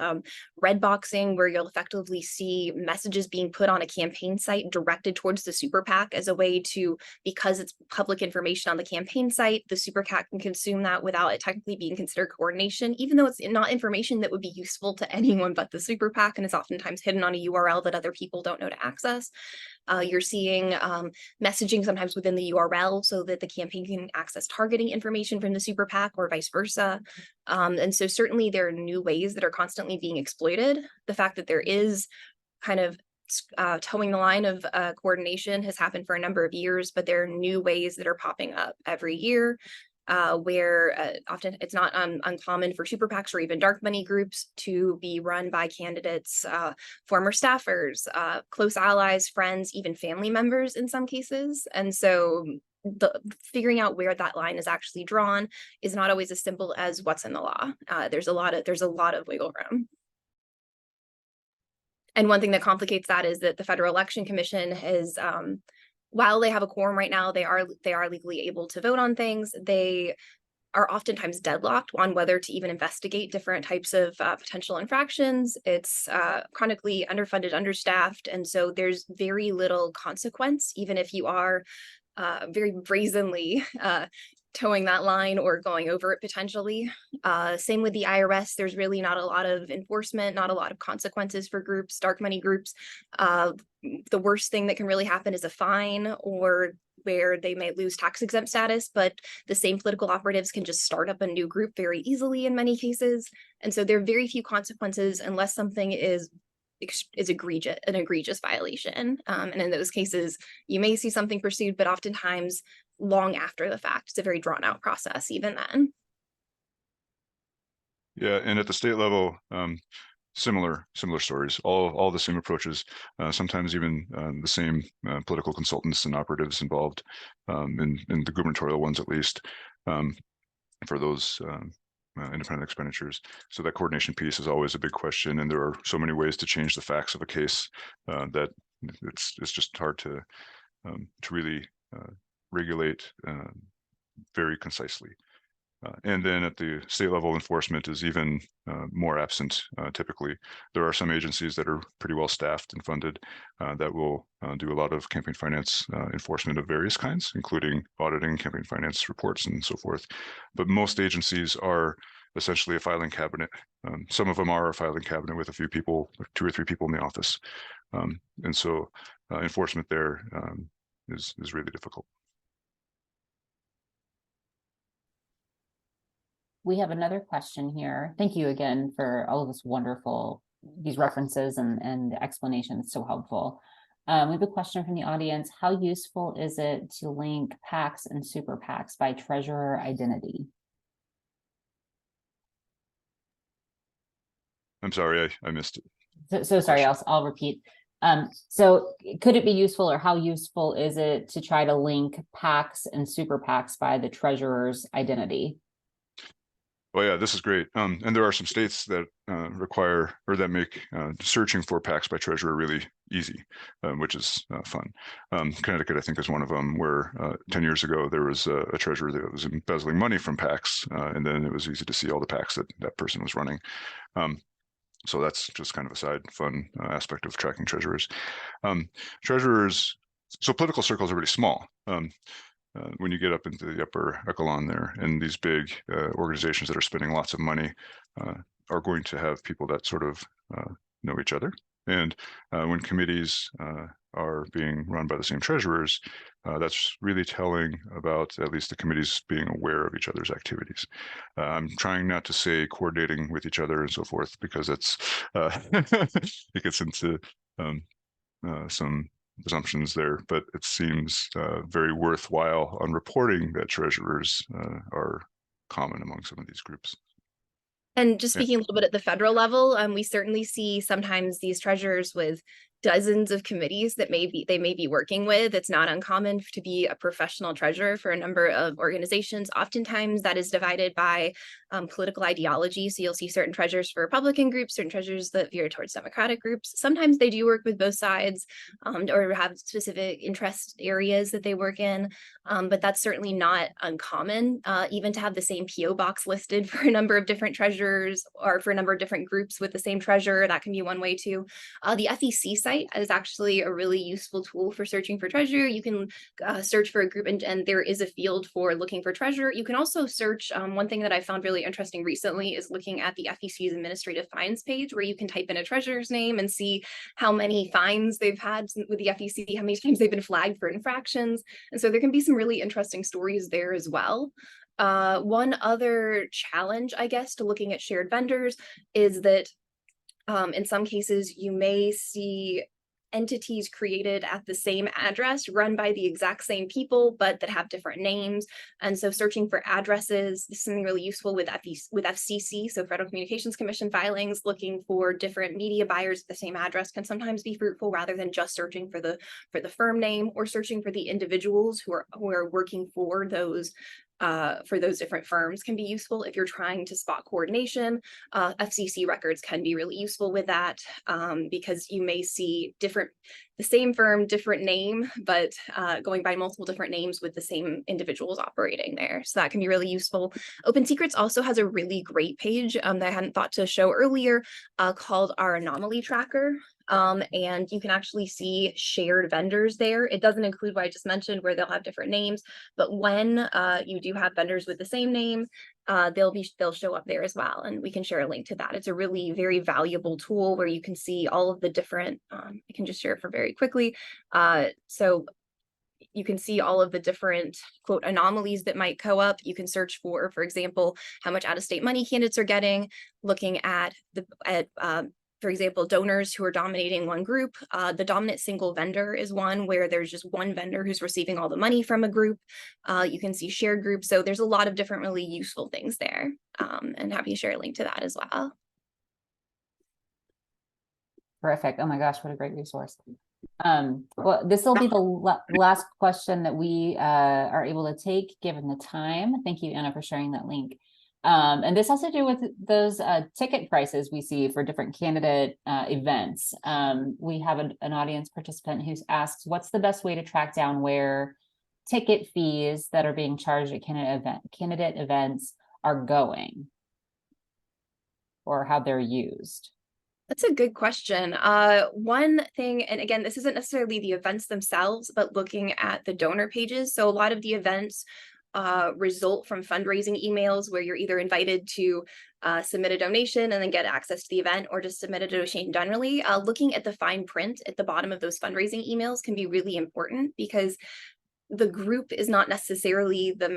red boxing, where you'll effectively see messages being put on a campaign site directed towards the super PAC as a way to, because it's public information on the campaign site, the super PAC can consume that without it technically being considered coordination, even though it's not information that would be useful to anyone but the super PAC, and it's oftentimes hidden on a URL that other people don't know to access. You're seeing messaging sometimes within the URL so that the campaign can access targeting information from the super PAC or vice versa. And so certainly there are new ways that are constantly being exploited. The fact that there is kind of towing the line of coordination has happened for a number of years, but there are new ways that are popping up every year. Where often it's not uncommon for super PACs or even dark money groups to be run by candidates, former staffers, close allies, friends, even family members in some cases. And so figuring out where that line is actually drawn is not always as simple as what's in the law. There's a lot of wiggle room. And one thing that complicates that is that the Federal Election Commission has, while they have a quorum right now, they are legally able to vote on things. They are oftentimes deadlocked on whether to even investigate different types of potential infractions. It's chronically underfunded, understaffed, and so there's very little consequence, even if you are very brazenly towing that line or going over it potentially. Same with the IRS. There's really not a lot of enforcement, not a lot of consequences for groups, dark money groups. The worst thing that can really happen is a fine, or where they may lose tax exempt status, but the same political operatives can just start up a new group very easily in many cases. And so there are very few consequences unless something is an egregious violation. And in those cases, you may see something pursued, but oftentimes long after the fact. It's a very drawn out process even then. Yeah, and at the state level, similar stories, all the same approaches, sometimes even the same political consultants and operatives involved, in the gubernatorial ones at least, for those independent expenditures. So that coordination piece is always a big question, and there are so many ways to change the facts of a case that it's just hard to really regulate very concisely. And then at the state level, enforcement is even more absent. Typically, there are some agencies that are pretty well staffed and funded that will do a lot of campaign finance enforcement of various kinds, including auditing campaign finance reports and so forth. But most agencies are essentially a filing cabinet. Some of them are a filing cabinet with a few people, 2 or 3 people in the office. And so enforcement there is really difficult. We have another question here. Thank you again for all of this these references and explanation. It's so helpful. We have a question from the audience. How useful is it to link PACs and super PACs by treasurer identity? I'm sorry, I missed it. So sorry, I'll repeat. So could it be useful, or how useful is it to try to link PACs and super PACs by the treasurer's identity? Well, yeah, this is great. And there are some states that require or that make searching for PACs by treasurer really easy, which is fun. Connecticut, I think, is one of them, where 10 years ago there was a treasurer that was embezzling money from PACs, and then it was easy to see all the PACs that that person was running. So that's just kind of a side fun aspect of tracking treasurers. Treasurers, so political circles are really small. When you get up into the upper echelon there, and these big organizations that are spending lots of money are going to have people that sort of know each other. And when committees are being run by the same treasurers, that's really telling about at least the committees being aware of each other's activities. I'm trying not to say coordinating with each other and so forth, because it's it gets into some assumptions there, but it seems very worthwhile on reporting that treasurers are common among some of these groups. And just Yeah. speaking a little bit at the federal level, we certainly see sometimes these treasurers with dozens of committees that they may be working with. It's not uncommon to be a professional treasurer for a number of organizations. Oftentimes that is divided by political ideology. So you'll see certain treasurers for Republican groups, certain treasurers that veer towards Democratic groups. Sometimes they do work with both sides or have specific interest areas that they work in. But that's certainly not uncommon, even to have the same PO box listed for a number of different treasurers or for a number of different groups with the same treasurer. That can be one way too. The FEC site is actually a really useful tool for searching for treasurer. You can search for a group and there is a field for looking for treasurer. You can also search, one thing that I found really interesting recently is looking at the FEC's administrative fines page, where you can type in a treasurer's name and see how many fines they've had with the FEC, how many times they've been flagged for infractions. And so there can be some really interesting stories there as well. One other challenge, I guess, to looking at shared vendors is that in some cases, you may see entities created at the same address run by the exact same people, but that have different names. And so searching for addresses, this is something really useful with FCC, so Federal Communications Commission filings. Looking for different media buyers at the same address can sometimes be fruitful, rather than just searching for the firm name, or searching for the individuals who are working for those different firms can be useful if you're trying to spot coordination. FCC records can be really useful with that, because you may see the same firm, different name, but going by multiple different names with the same individuals operating there. So that can be really useful. OpenSecrets also has a really great page that I hadn't thought to show earlier, called our anomaly tracker. And you can actually see shared vendors there. It doesn't include what I just mentioned, where they'll have different names, but when you do have vendors with the same name, they'll show up there as well, and we can share a link to that. It's a really very valuable tool where you can see all of the different. I can just share it for very quickly. So you can see all of the different quote anomalies that might go up. You can search for example, how much out-of-state money candidates are getting, looking at for example, donors who are dominating one group. The dominant single vendor is one where there's just one vendor who's receiving all the money from a group. You can see shared groups. So there's a lot of different really useful things there, and happy to share a link to that as well. Terrific. Oh my gosh, what a great resource. Well, this will be the last question that we are able to take given the time. Thank you, Anna, for sharing that link. And this has to do with those ticket prices we see for different candidate events. We have an audience participant who's asked, what's the best way to track down where ticket fees that are being charged at candidate events are going, or how they're used? That's a good question. One thing, and again, this isn't necessarily the events themselves, but looking at the donor pages. So a lot of the events result from fundraising emails where you're either invited to submit a donation and then get access to the event, or just submit a donation generally. Looking at the fine print at the bottom of those fundraising emails can be really important, because the group is not necessarily the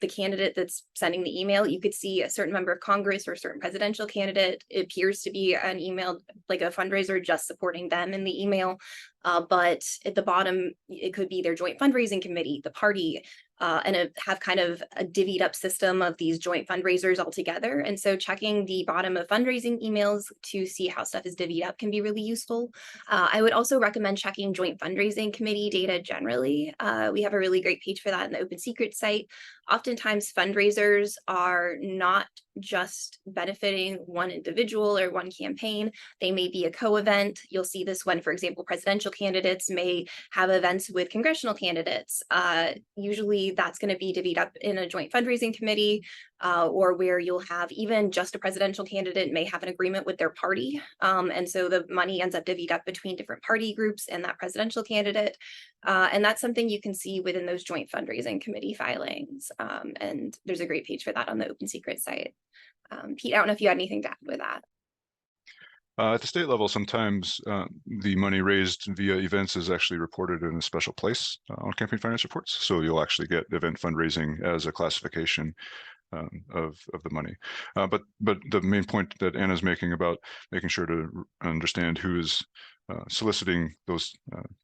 candidate that's sending the email. You could see a certain member of Congress or a certain presidential candidate. It appears to be an email, like a fundraiser just supporting them in the email. But at the bottom, it could be their joint fundraising committee, the party, and have kind of a divvied up system of these joint fundraisers all together. And so checking the bottom of fundraising emails to see how stuff is divvied up can be really useful. I would also recommend checking joint fundraising committee data generally. We have a really great page for that in the OpenSecrets site. oftentimes fundraisers are not just benefiting one individual or one campaign. They may be a co-event. You'll see this when, for example, presidential candidates may have events with congressional candidates. Usually that's going to be divvied up in a joint fundraising committee, or where you'll have even just a presidential candidate may have an agreement with their party. And so the money ends up divvied up between different party groups and that presidential candidate. And that's something you can see within those joint fundraising committee filings. And there's a great page for that on the OpenSecrets site. Pete, I don't know if you had anything to add with that. At the state level, sometimes the money raised via events is actually reported in a special place on campaign finance reports. So you'll actually get event fundraising as a classification of the money. But the main point that Anna's making about making sure to understand who is soliciting those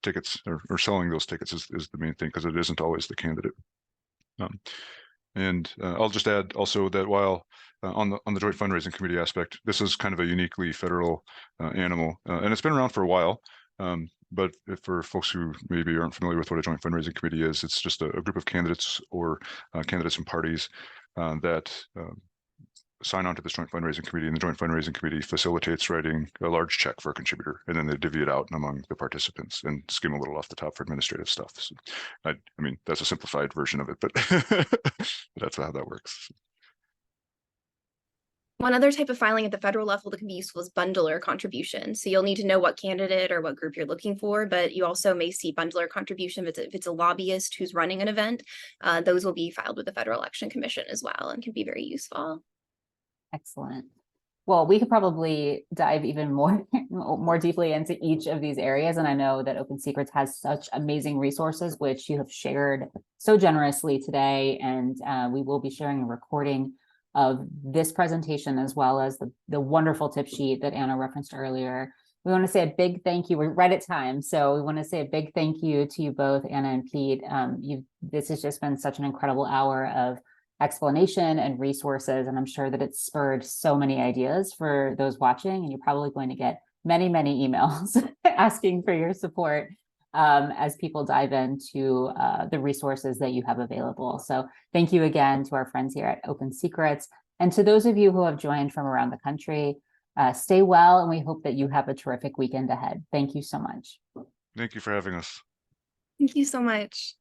tickets or selling those tickets is the main thing, because it isn't always the candidate. And I'll just add also that while on the joint fundraising committee aspect, this is kind of a uniquely federal animal, and it's been around for a while. But for folks who maybe aren't familiar with what a joint fundraising committee is, it's just a group of candidates or candidates and parties that sign on to this joint fundraising committee, and the joint fundraising committee facilitates writing a large check for a contributor, and then they divvy it out among the participants and skim a little off the top for administrative stuff. So, I mean, that's a simplified version of it, but that's how that works. One other type of filing at the federal level that can be useful is bundler contribution. So you'll need to know what candidate or what group you're looking for, but you also may see bundler contribution if it's a lobbyist who's running an event. Those will be filed with the Federal Election Commission as well and can be very useful. Excellent. Well, we could probably dive even more deeply into each of these areas. And I know that OpenSecrets has such amazing resources, which you have shared so generously today. And we will be sharing a recording of this presentation, as well as the wonderful tip sheet that Anna referenced earlier. We want to say a big thank you. We're right at time. So we want to say a big thank you to you both, Anna and Pete. This has just been such an incredible hour of explanation and resources, and I'm sure that it's spurred so many ideas for those watching, and you're probably going to get many emails asking for your support as people dive into the resources that you have available. So thank you again to our friends here at OpenSecrets, and to those of you who have joined from around the country. Stay well, and we hope that you have a terrific weekend ahead. Thank you so much. Thank you for having us. Thank you so much.